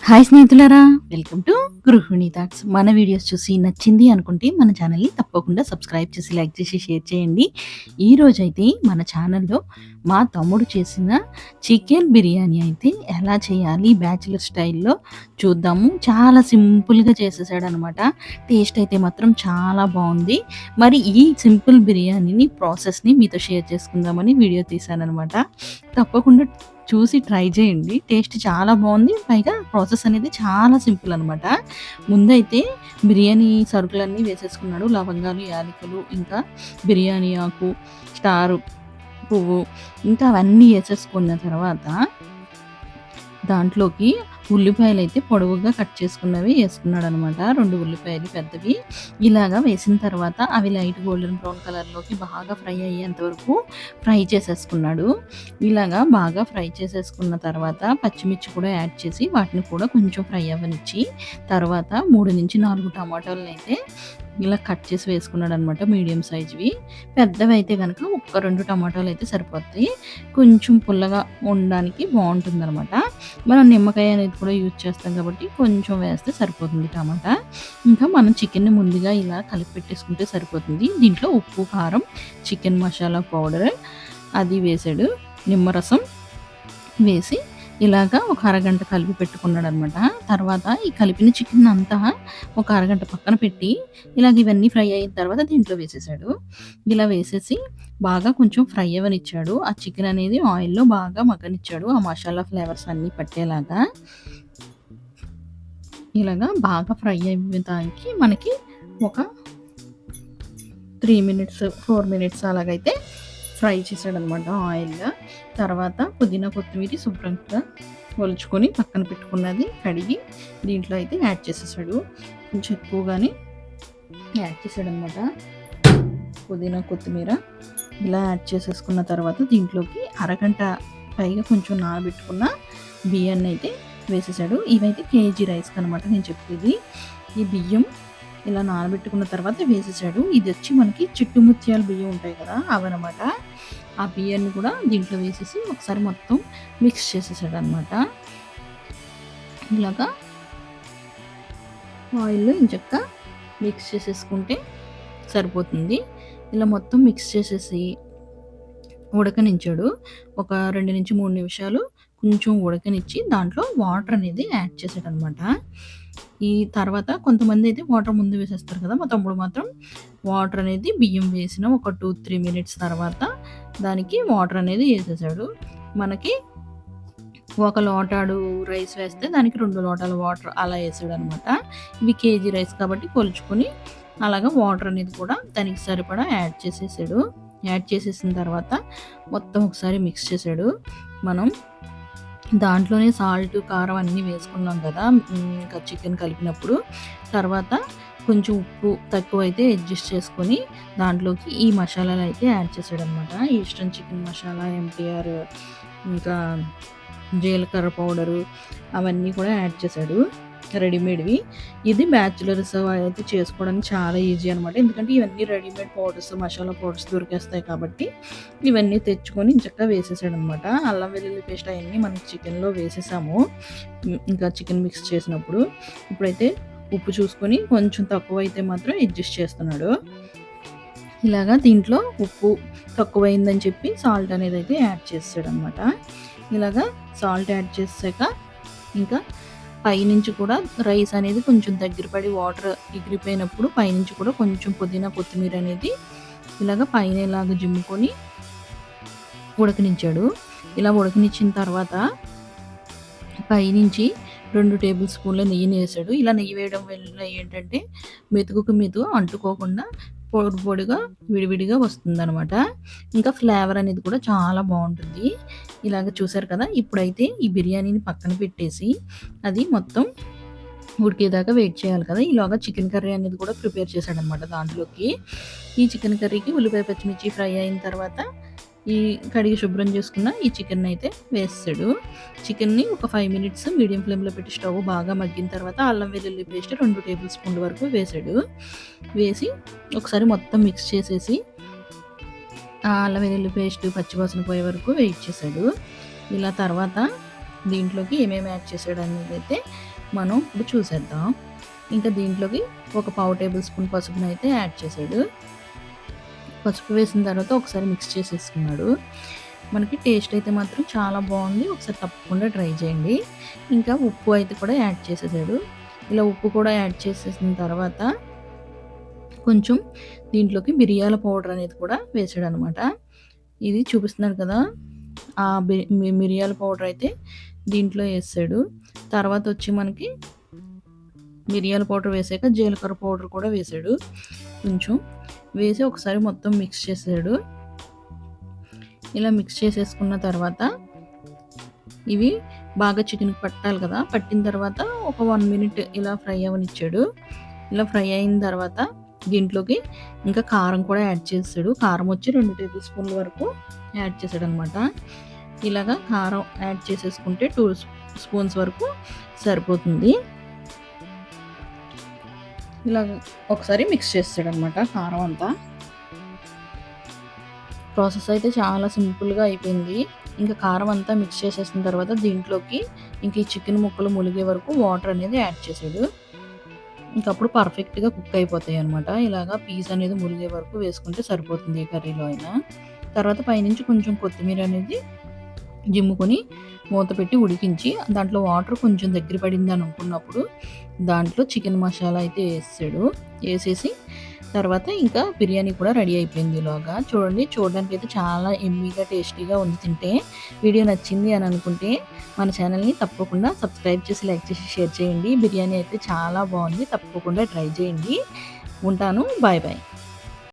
Hi స్నేహితులారా, welcome to గృహిణి thoughts. మన వీడియోస్ చూసి నచ్చింది అనుకుంటే మన ఛానల్ని తప్పకుండా సబ్స్క్రైబ్ చేసి లైక్ చేసి షేర్ చేయండి. ఈరోజైతే మన ఛానల్లో మా తమ్ముడు చేసిన చికెన్ బిర్యానీ అయితే ఎలా చేయాలి బ్యాచిలర్ స్టైల్లో చూద్దాము. చాలా సింపుల్గా చేసేసాడు అనమాట. టేస్ట్ అయితే మాత్రం చాలా బాగుంది. మరి ఈ సింపుల్ బిర్యానీని ప్రాసెస్ని మీతో షేర్ చేసుకుందామని వీడియో తీశానమాట. తప్పకుండా చూసి ట్రై చేయండి. టేస్ట్ చాలా బాగుంది. పైగా ప్రాసెస్ అనేది చాలా సింపుల్ అనమాట. ముందైతే బిర్యానీ సరుకులన్నీ వేసేసుకున్నాడు. లవంగాలు, యాలకులు, ఇంకా బిర్యానీ ఆకు, స్టార్ పువ్వు, ఇంకా అవన్నీ వేసేసుకున్న తర్వాత దాంట్లోకి ఉల్లిపాయలైతే పొడవుగా కట్ చేసుకున్నవి వేసుకున్నాడనమాట. 2 ఉల్లిపాయలు పెద్దవి. ఇలాగా వేసిన తర్వాత అవి లైట్ గోల్డెన్ బ్రౌన్ కలర్‌లోకి బాగా ఫ్రై అయ్యేంత వరకు ఫ్రై చేసేసుకున్నాడు. ఇలాగా బాగా ఫ్రై చేసేసుకున్న తర్వాత పచ్చిమిర్చి కూడా యాడ్ చేసి వాటిని కూడా కొంచెం ఫ్రై అవ్వనిచ్చి తర్వాత 3-4 టమాటాలనైతే ఇలా కట్ చేసి వేసుకున్నాడనమాట, మీడియం సైజ్‌వి. పెద్దవైతే గనక ఒక్క 2 టమాటాలు అయితే సరిపోతాయి. కొంచెం పుల్లగా ఉండడానికి బావుంటుందనమాట. మనం నిమ్మకాయ అనేది కూడా యూజ్ చేస్తాం కాబట్టి కొంచెం వేస్తే సరిపోతుంది టమాటా. ఇంకా మనం చికెన్‌ని ముందుగా ఇలా కలిపి పెట్టేసుకుంటే సరిపోతుంది. దీంట్లో ఉప్పు, కారం, చికెన్ మసాలా పౌడర్ అది వేసాడు. నిమ్మరసం వేసి ఇలాగా ఒక అరగంట కలిపి పెట్టుకున్నాడనమాట. తర్వాత ఈ కలిపిన చికెన్ అంతా ఒక అరగంట పక్కన పెట్టి ఇలాగ ఇవన్నీ ఫ్రై అయిన తర్వాత దీంట్లో వేసేసాడు. ఇలా వేసేసి బాగా కొంచెం ఫ్రై అవ్వనిచ్చాడు. ఆ చికెన్ అనేది ఆయిల్‌లో బాగా మగ్గనిచ్చాడు. ఆ మసాలా ఫ్లేవర్స్ అన్నీ పట్టేలాగా. ఇలాగా బాగా ఫ్రై అవ్వడానికి మనకి ఒక 3 మినిట్స్, 4 మినిట్స్ అలాగైతే ఫ్రై చేసాడనమాట ఆయిల్‌లో. తర్వాత పుదీనా, కొత్తిమీర శుభ్రంగా ఒలుచుకొని పక్కన పెట్టుకున్నది కడిగి దీంట్లో అయితే యాడ్ చేసేసాడు. కొంచెం ఎక్కువగానే యాడ్ చేసాడనమాట పుదీనా, కొత్తిమీర. ఇలా యాడ్ చేసేసుకున్న తర్వాత దీంట్లోకి అరగంట పైగా కొంచెం నానబెట్టుకున్న బియ్యాన్ని అయితే వేసేసాడు. ఇవైతే కేజీ రైస్‌కి అనమాట నేను చెప్పేది. ఈ బియ్యం ఇలా నానబెట్టుకున్న తర్వాత వేసేసాడు. ఇది వచ్చి మనకి చిట్టు ముత్యాల బియ్యం ఉంటాయి కదా, అవన్నమాట. ఆ బియ్యాన్ని కూడా దీంట్లో వేసేసి ఒకసారి మొత్తం మిక్స్ చేసేసాడు అనమాట. ఇలాగా ఆయిల్‌లో ఇంచక్కా మిక్స్ చేసేసుకుంటే సరిపోతుంది. ఇలా మొత్తం మిక్స్ చేసేసి ఉడకనించాడు. ఒక 2-3 నిమిషాలు కొంచెం ఉడకనిచ్చి దాంట్లో వాటర్ అనేది యాడ్ చేసాడనమాట. ఈ తర్వాత కొంతమంది అయితే వాటర్ ముందు వేసేస్తారు కదా, మా తమ్ముడు మాత్రం వాటర్ అనేది బియ్యం వేసిన ఒక 2-3 మినిట్స్ తర్వాత దానికి వాటర్ అనేది వేసేసాడు. మనకి ఒక లోటాడు రైస్ వేస్తే దానికి 2 లోటాల వాటర్ అలా వేసాడనమాట. ఇవి కేజీ రైస్ కాబట్టి కొలుచుకొని అలాగా వాటర్ అనేది కూడా దానికి సరిపడా యాడ్ చేసేసాడు. యాడ్ చేసేసిన తర్వాత మొత్తం ఒకసారి మిక్స్ చేసాడు. మనం దాంట్లోనే సాల్ట్, కారం అన్నీ వేసుకున్నాం కదా ఇంకా చికెన్ కలిపినప్పుడు. తర్వాత కొంచెం ఉప్పు తక్కువైతే అడ్జస్ట్ చేసుకొని దాంట్లోకి ఈ మసాలాలు అయితే యాడ్ చేసాడనమాట. ఈస్టర్న్ చికెన్ మసాలా, ఎంటీఆర్, ఇంకా జీలకర్ర పౌడరు అవన్నీ కూడా యాడ్ చేశాడు రెడీమేడ్‌వి. ఇది బ్యాచిలర్స్ అయితే చేసుకోవడానికి చాలా ఈజీ అనమాట. ఎందుకంటే ఇవన్నీ రెడీమేడ్ పౌడర్స్, మసాలా పౌడర్స్ దొరికేస్తాయి కాబట్టి ఇవన్నీ తెచ్చుకొని చక్కగా వేసేసాడనమాట. అల్లం వెల్లుల్లి పేస్ట్ అవన్నీ మనం చికెన్‌లో వేసేసాము ఇంకా చికెన్ మిక్స్ చేసినప్పుడు. ఇప్పుడైతే ఉప్పు చూసుకొని కొంచెం తక్కువైతే మాత్రం అడ్జస్ట్ చేస్తున్నాడు. ఇలాగా దీంట్లో ఉప్పు తక్కువైందని చెప్పి సాల్ట్ అనేది అయితే యాడ్ చేసాడనమాట. ఇలాగా సాల్ట్ యాడ్ చేసాక ఇంకా పైనుంచి కూడా రైస్ అనేది కొంచెం దగ్గర పడి వాటర్ ఎగిరిపోయినప్పుడు పైనుంచి కూడా కొంచెం పుదీనా, కొత్తిమీర అనేది ఇలాగ పైన ఇలాగ జిమ్ముకొని ఉడకనించాడు. ఇలా ఉడకనిచ్చిన తర్వాత పైనుంచి 2 టేబుల్ స్పూన్ల నెయ్యిని వేసాడు. ఇలా నెయ్యి వేయడం వల్ల ఏంటంటే మెతుకుకు మెతుకు అంటుకోకుండా పొడి పొడిగా విడివిడిగా వస్తుందనమాట. ఇంకా ఫ్లేవర్ అనేది కూడా చాలా బాగుంటుంది. ఇలాగ చూసారు కదా. ఇప్పుడైతే ఈ బిర్యానీని పక్కన పెట్టేసి అది మొత్తం ఉడికేదాకా వెయిట్ చేయాలి కదా. ఈలోగా చికెన్ కర్రీ అనేది కూడా ప్రిపేర్ చేశాడనమాట దాంట్లోకి. ఈ చికెన్ కర్రీకి ఉల్లిపాయ, పచ్చిమిర్చి ఫ్రై అయిన తర్వాత ఈ కడిగి శుభ్రం చేసుకున్న ఈ చికెన్ అయితే వేసాడు. చికెన్ని ఒక 5 మినిట్స్ మీడియం ఫ్లేమ్‌లో పెట్టి స్టవ్ బాగా మగ్గిన తర్వాత అల్లం వెల్లుల్లి పేస్ట్ 2 టేబుల్ స్పూన్ల వరకు వేసాడు. వేసి ఒకసారి మొత్తం మిక్స్ చేసేసి ఆ అల్లం వెల్లుల్లి పేస్ట్ పచ్చివాసన పోయే వరకు వెయిట్ చేశాడు. ఇలా తర్వాత దీంట్లోకి ఏమేమి యాడ్ చేశాడనేది అయితే వీడియోలో మనం ఇప్పుడు చూసేద్దాం. ఇంకా దీంట్లోకి ఒక పావు టేబుల్ స్పూన్ పసుపునైతే యాడ్ చేశాడు. పసుపు వేసిన తర్వాత ఒకసారి మిక్స్ చేసేసుకున్నాడు. మనకి టేస్ట్ అయితే మాత్రం చాలా బాగుంది. ఒకసారి తప్పకుండా ట్రై చేయండి. ఇంకా ఉప్పు అయితే కూడా యాడ్ చేసేసాడు. ఇలా ఉప్పు కూడా యాడ్ చేసేసిన తర్వాత కొంచెం దీంట్లోకి మిరియాల పౌడర్ అనేది కూడా వేసాడనమాట. ఇది చూపిస్తున్నాడు కదా! ఆ మిరియాల పౌడర్ అయితే దీంట్లో వేసాడు. తర్వాత వచ్చి మనకి మిరియాల పౌడర్ వేసాక జీలకర్ర పౌడర్ కూడా వేసాడు. కొంచెం వేసి ఒకసారి మొత్తం మిక్స్ చేసాడు. ఇలా మిక్స్ చేసేసుకున్న తర్వాత ఇవి బాగా చికెన్కి పట్టాలి కదా! పట్టిన తర్వాత ఒక 1 మినిట్ ఇలా ఫ్రై అవ్వనిచ్చాడు. ఇలా ఫ్రై అయిన తర్వాత దీంట్లోకి ఇంకా కారం కూడా యాడ్ చేసాడు. కారం వచ్చి 2 టేబుల్ స్పూన్ల వరకు యాడ్ చేసాడనమాట. ఇలాగా కారం యాడ్ చేసేసుకుంటే 2 స్పూన్స్ వరకు సరిపోతుంది. ఇలా ఒకసారి మిక్స్ చేసాడనమాట కారం అంతా. ప్రాసెస్ అయితే చాలా సింపుల్‌గా అయిపోయింది. ఇంకా కారం అంతా మిక్స్ చేసేసిన తర్వాత దీంట్లోకి ఇంక ఈ చికెన్ ముక్కలు ములిగే వరకు వాటర్ అనేది యాడ్ చేసాడు. ఇంకప్పుడు పర్ఫెక్ట్‌గా కుక్ అయిపోతాయన్నమాట. ఇలాగా పీస్ అనేది ములిగే వరకు వేసుకుంటే సరిపోతుంది ఏ కర్రీలో అయినా. తర్వాత పైనుంచి కొంచెం కొత్తిమీర అనేది జిమ్ముకొని మూత పెట్టి ఉడికించి దాంట్లో వాటర్ కొంచెం దగ్గర పడిందని అనుకున్నప్పుడు దాంట్లో చికెన్ మసాలా అయితే వేసాడు. వేసేసి తర్వాత ఇంకా బిర్యానీ కూడా రెడీ అయిపోయింది ఈలోగా. చూడండి, చూడడానికి అయితే చాలా యమ్మీగా టేస్టీగా ఉంది తింటే. వీడియో నచ్చింది అని అనుకుంటే మన ఛానల్ని తప్పకుండా సబ్స్క్రైబ్ చేసి, లైక్ చేసి, షేర్ చేయండి. బిర్యానీ అయితే చాలా బాగుంది. తప్పకుండా ట్రై చేయండి. ఉంటాను. Bye bye.